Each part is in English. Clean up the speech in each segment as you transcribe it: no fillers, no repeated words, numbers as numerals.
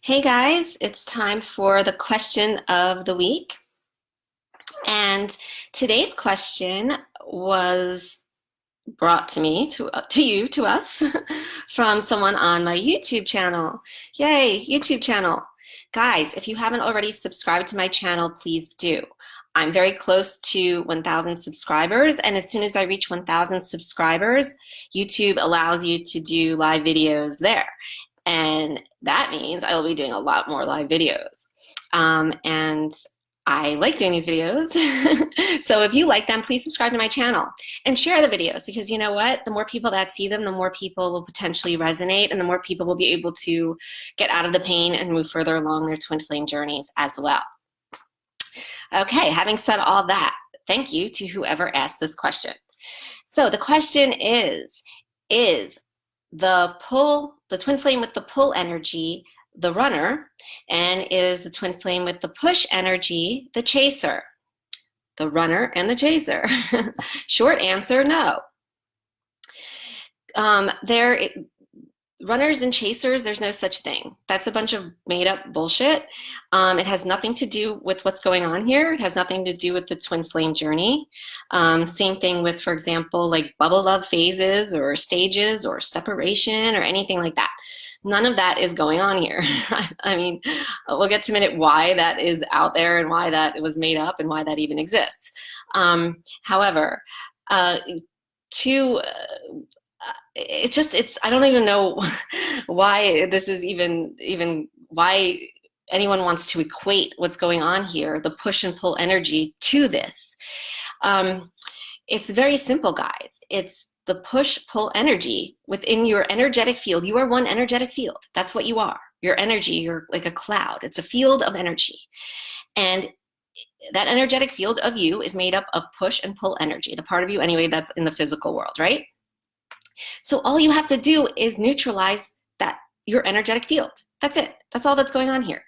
Hey guys, it's time for the question of the week. And today's question was brought to me, to us, from someone on my YouTube channel. Yay, YouTube channel. Guys, if you haven't already subscribed to my channel, please do. I'm very close to 1,000 subscribers, and as soon as I reach 1,000 subscribers, YouTube allows you to do live videos there. And that means I will be doing a lot more live videos. And I like doing these videos. So if you like them, please subscribe to my channel and share the videos, because you know what? The more people that see them, the more people will potentially resonate, and the more people will be able to get out of the pain and move further along their twin flame journeys as well. Okay, having said all that, thank you to whoever asked this question. So the question is the twin flame with the pull energy the runner, and is the twin flame with the push energy the chaser? The runner and the chaser. Short answer, no. Runners and chasers, there's no such thing. That's a bunch of made up bullshit. It has nothing to do with what's going on here. It has nothing to do with the twin flame journey. Same thing with, for example, like bubble love phases or stages or separation or anything like that. None of that is going on here. I mean, we'll get to a minute why that is out there and why that was made up and why that even exists. However, I don't even know why this is even why anyone wants to equate what's going on here, the push and pull energy, to this. It's very simple, guys. It's the push-pull energy within your energetic field. You are one energetic field. That's what you are. Your energy, you're like a cloud. It's a field of energy. And that energetic field of you is made up of push and pull energy, the part of you anyway that's in the physical world, right? So all you have to do is neutralize your energetic field. That's it. That's all that's going on here.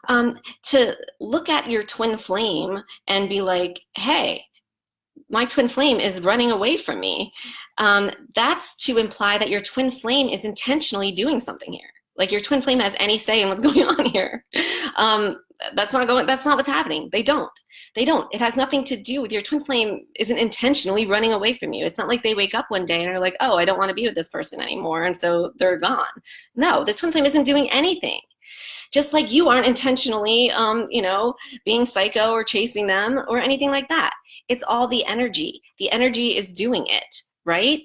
To look at your twin flame and be like, hey, my twin flame is running away from me, that's to imply that your twin flame is intentionally doing something here. Like your twin flame has any say in what's going on here. That's not what's happening. They don't. It has nothing to do with your twin flame isn't intentionally running away from you. It's not like they wake up one day and are like, oh, I don't want to be with this person anymore, and so they're gone. No, the twin flame isn't doing anything. Just like you aren't intentionally, being psycho or chasing them or anything like that. It's all the energy. The energy is doing it, right?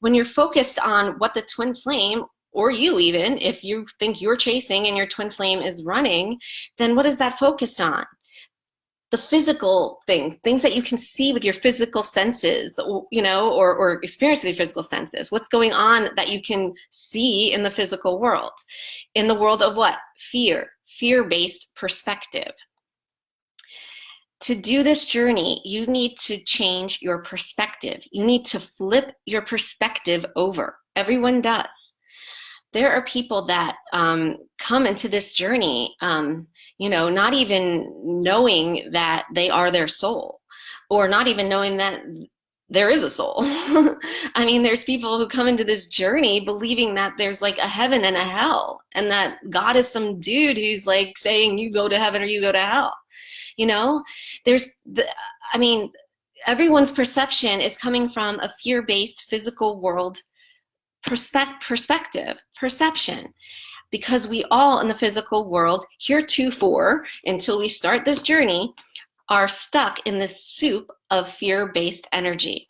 When you're focused on what the twin flame, or you even, if you think you're chasing and your twin flame is running, then what is that focused on? The physical things that you can see with your physical senses, or experience with your physical senses. What's going on that you can see in the physical world? In the world of what? Fear-based perspective. To do this journey, you need to change your perspective. You need to flip your perspective over. Everyone does. There are people that come into this journey, not even knowing that they are their soul, or not even knowing that there is a soul. I mean, there's people who come into this journey believing that there's like a heaven and a hell, and that God is some dude who's like saying you go to heaven or you go to hell. Everyone's perception is coming from a fear-based physical world perception, because we all in the physical world heretofore, until we start this journey, are stuck in this soup of fear-based energy,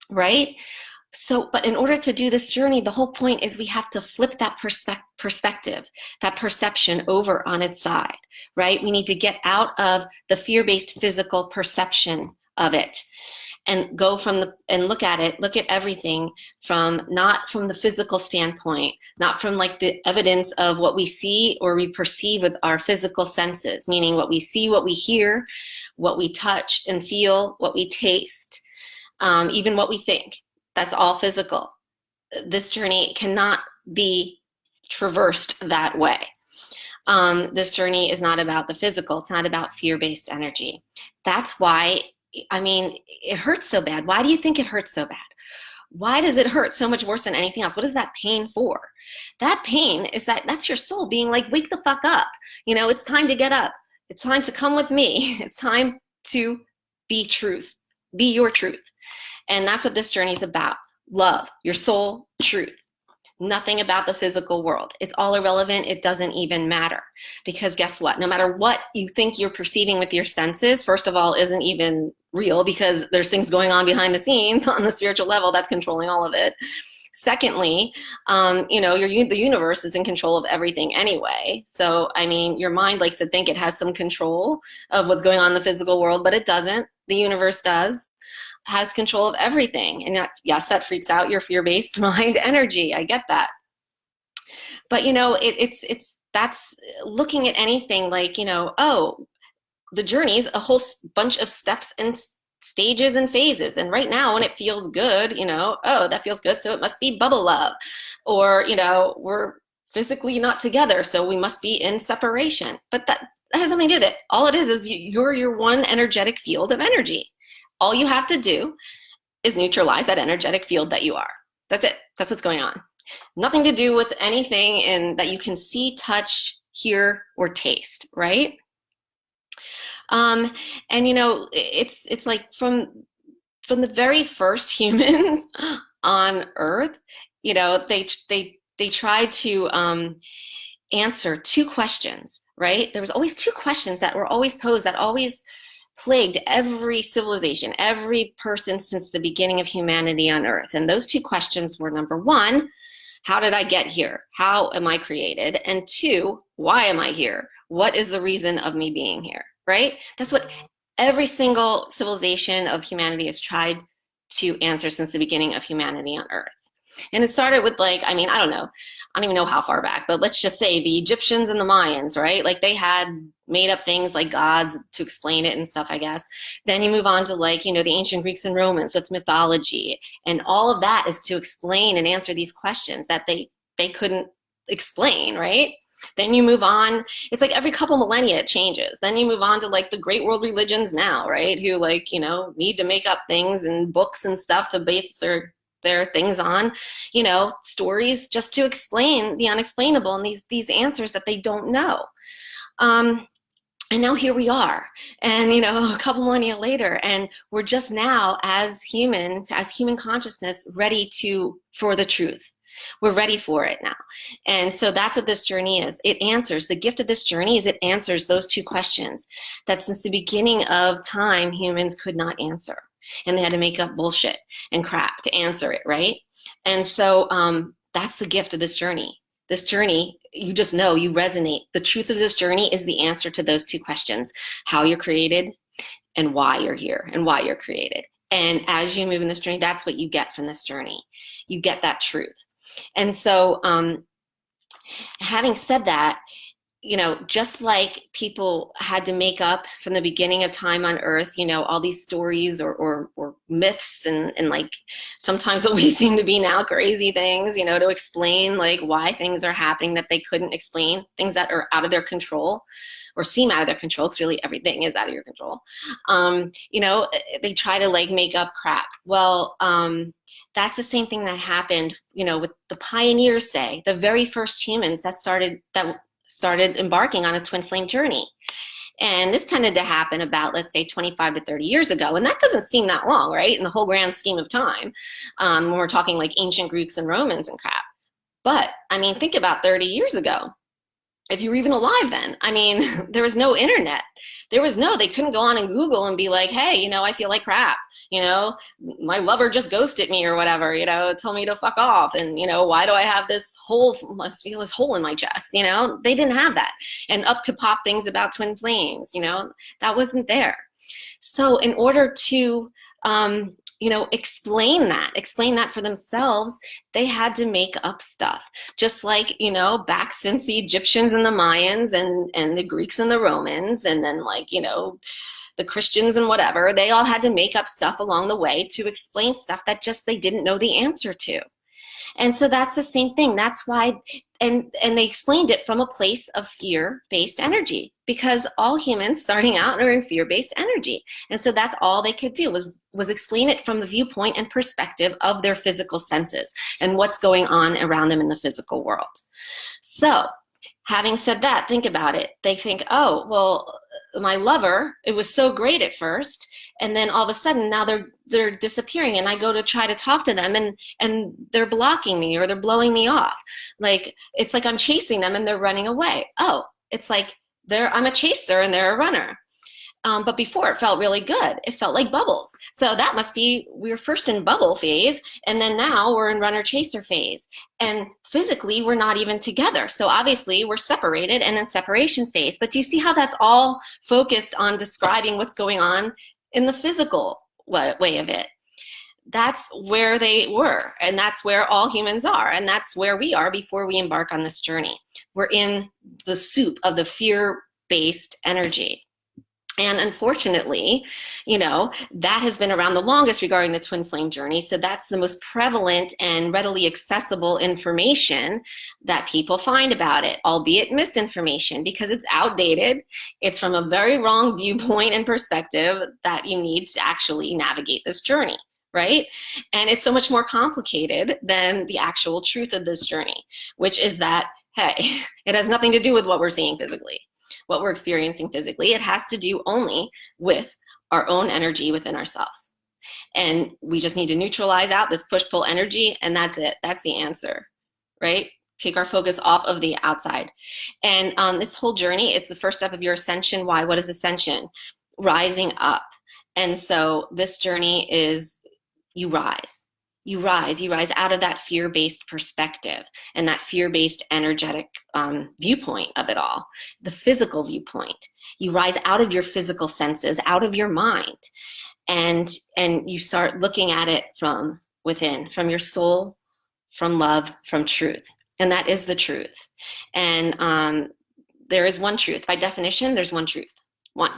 right? So, but in order to do this journey, the whole point is we have to flip that perspective, that perception over on its side, right? We need to get out of the fear-based physical perception of it, and go look at everything not from the physical standpoint, not from like the evidence of what we see or we perceive with our physical senses, meaning what we see, what we hear, what we touch and feel, what we taste, even what we think. That's all physical. This journey cannot be traversed that way. This journey is not about the physical. It's not about fear-based energy. That's why, it hurts so bad. Why do you think it hurts so bad? Why does it hurt so much worse than anything else? What is that pain for? That pain is that's your soul being like, wake the fuck up. It's time to get up. It's time to come with me. It's time to be truth. Be your truth. And that's what this journey is about. Love, your soul, truth. Nothing about the physical world. It's all irrelevant. It doesn't even matter. Because guess what? No matter what you think you're perceiving with your senses, first of all, isn't even real, because there's things going on behind the scenes on the spiritual level that's controlling all of it. Secondly, the universe is in control of everything anyway. So, your mind likes to think it has some control of what's going on in the physical world, but it doesn't. The universe has control of everything. And yes, that freaks out your fear-based mind energy. I get that. But, that's looking at anything like, the journey is a whole bunch of steps and stages and phases. And right now when it feels good, that feels good, so it must be bubble love. Or, we're physically not together, so we must be in separation. But that has nothing to do with it. All it is you're your one energetic field of energy. All you have to do is neutralize that energetic field that you are. That's it. That's what's going on. Nothing to do with anything that you can see, touch, hear, or taste, right? It's like from the very first humans on Earth, they tried to answer two questions, right? There was always two questions that were always posed, that always plagued every civilization, every person since the beginning of humanity on Earth. And those two questions were, number one, how did I get here? How am I created? And two, why am I here? What is the reason of me being here, right? That's what every single civilization of humanity has tried to answer since the beginning of humanity on Earth. And it started with I don't even know how far back, but let's just say the Egyptians and the Mayans, right? Like they had made up things like gods to explain it and stuff, I guess. Then you move on to the ancient Greeks and Romans with mythology. And all of that is to explain and answer these questions that they couldn't explain, right? Then you move on, it's like every couple millennia it changes. Then you move on to the great world religions now, right? Who need to make up things and books and stuff to base their things on, stories just to explain the unexplainable and these answers that they don't know. And now here we are, and a couple millennia later, and we're just now as humans, as human consciousness, ready for the truth. We're ready for it now. And so that's what this journey is. It answers, the gift of this journey is it answers those two questions that since the beginning of time humans could not answer. And they had to make up bullshit and crap to answer it, right? And so that's the gift of this journey. This journey, you just know, you resonate. The truth of this journey is the answer to those two questions: how you're created and why you're here and why you're created. And as you move in this journey, that's what you get from this journey. You get that truth. And so having said that, just like people had to make up from the beginning of time on Earth, all these stories or myths and sometimes what we seem to be now, crazy things, to explain why things are happening that they couldn't explain, things that are out of their control or seem out of their control, because really everything is out of your control. They try to make up crap. Well, that's the same thing that happened, with the pioneers, say, the very first humans that started embarking on a twin flame journey. And this tended to happen about, let's say, 25 to 30 years ago. And that doesn't seem that long, right? In the whole grand scheme of time, when we're talking ancient Greeks and Romans and crap. But think about 30 years ago. If you were even alive then, there was no internet. They couldn't go on and Google and be like, hey, I feel like crap. My lover just ghosted me or whatever, told me to fuck off. And, why do I have this hole, let's feel this hole in my chest, They didn't have that. And up could pop things about twin flames, that wasn't there. So in order to, explain that for themselves, they had to make up stuff. Just back since the Egyptians and the Mayans and the Greeks and the Romans, and then the Christians and whatever, they all had to make up stuff along the way to explain stuff that just they didn't know the answer to. And so that's the same thing. That's why, and they explained it from a place of fear-based energy, because all humans starting out are in fear-based energy. And so that's all they could do was explain it from the viewpoint and perspective of their physical senses and what's going on around them in the physical world. So having said that, think about it. They think, oh, well, my lover, it was so great at first, and then all of a sudden now they're disappearing, and I go to try to talk to them, and they're blocking me, or they're blowing me off. Like, it's like I'm chasing them and they're running away. Oh, it's like I'm a chaser and they're a runner. But before, it felt really good. It felt like bubbles. So that must be, we were first in bubble phase, and then now we're in runner-chaser phase. And physically, we're not even together. So obviously, we're separated and in separation phase. But do you see how that's all focused on describing what's going on in the physical way of it? That's where they were, and that's where all humans are, and that's where we are before we embark on this journey. We're in the soup of the fear-based energy. And unfortunately, that has been around the longest regarding the twin flame journey. So that's the most prevalent and readily accessible information that people find about it, albeit misinformation, because it's outdated. It's from a very wrong viewpoint and perspective that you need to actually navigate this journey, right? And it's so much more complicated than the actual truth of this journey, which is that, hey, it has nothing to do with what we're seeing physically, what we're experiencing physically. It has to do only with our own energy within ourselves. And we just need to neutralize out this push-pull energy, and that's it. That's the answer, right? Take our focus off of the outside. And this whole journey, it's the first step of your ascension. Why? What is ascension? Rising up. And so this journey is you rise. You rise out of that fear-based perspective and that fear-based energetic viewpoint of it all, the physical viewpoint. You rise out of your physical senses, out of your mind, and you start looking at it from within, from your soul, from love, from truth. And that is the truth. And there is one truth. By definition, there's one truth. One.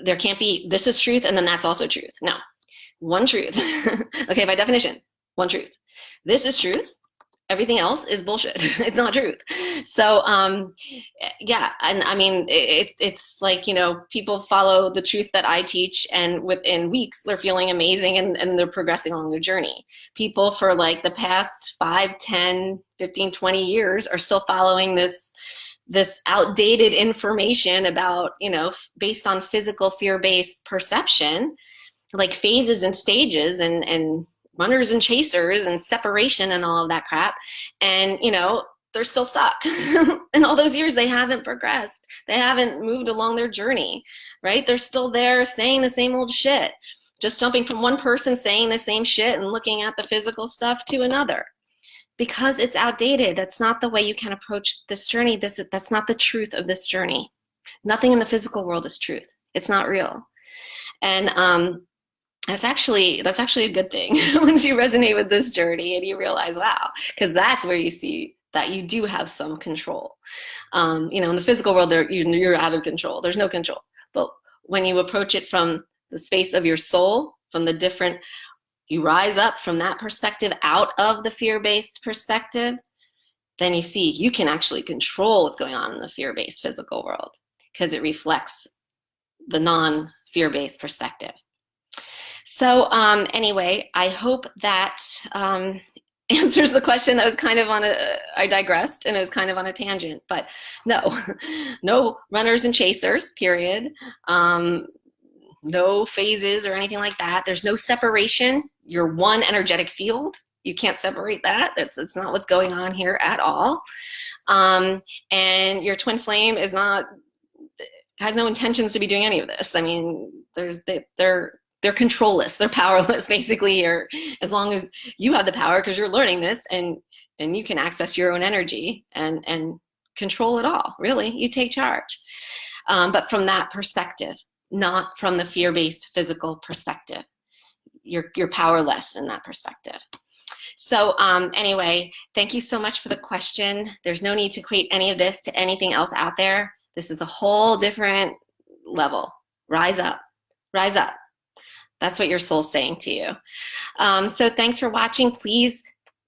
There can't be, this is truth, and then that's also truth. No. One truth. Okay, by definition, one truth. This is truth. Everything else is bullshit. It's not truth. So, yeah, and I mean, it's like, people follow the truth that I teach, and within weeks, they're feeling amazing, and they're progressing along their journey. People for like the past 5, 10, 15, 20 years are still following this outdated information about, based on physical fear-based perception, like phases and stages and runners and chasers and separation and all of that crap. And, they're still stuck. In all those years, they haven't progressed. They haven't moved along their journey, right? They're still there saying the same old shit, just jumping from one person saying the same shit and looking at the physical stuff to another, because it's outdated. That's not the way you can approach this journey. That's not the truth of this journey. Nothing in the physical world is truth. It's not real. And, that's actually a good thing once you resonate with this journey and you realize, wow, because that's where you see that you do have some control. In the physical world, you're out of control. There's no control. But when you approach it from the space of your soul, from the different, you rise up from that perspective out of the fear-based perspective, then you see you can actually control what's going on in the fear-based physical world, because it reflects the non-fear-based perspective. So anyway, I hope that answers the question. That was kind of I digressed, and it was kind of on a tangent, but no runners and chasers, period. No phases or anything like that. There's no separation. You're one energetic field. You can't separate that. That's not what's going on here at all. And your twin flame has no intentions to be doing any of this. I mean, they're controlless, they're powerless basically here, as long as you have the power, because you're learning this, and you can access your own energy and control it all. Really, you take charge, but from that perspective, not from the fear-based physical perspective. You're powerless in that perspective. So anyway, thank you so much for the question. There's no need to equate any of this to anything else out there. This is a whole different level. Rise up, rise up. That's what your soul's saying to you. So thanks for watching. Please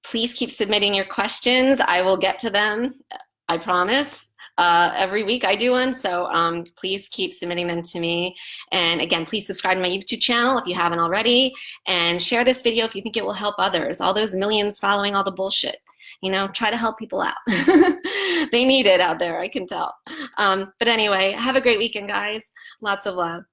Please keep submitting your questions. I will get to them, I promise. Every week I do one, so please keep submitting them to me. And again, please subscribe to my YouTube channel if you haven't already, and share this video if you think it will help others. All those millions following all the bullshit. You know, try to help people out. They need it out there, I can tell. But anyway, have a great weekend, guys. Lots of love.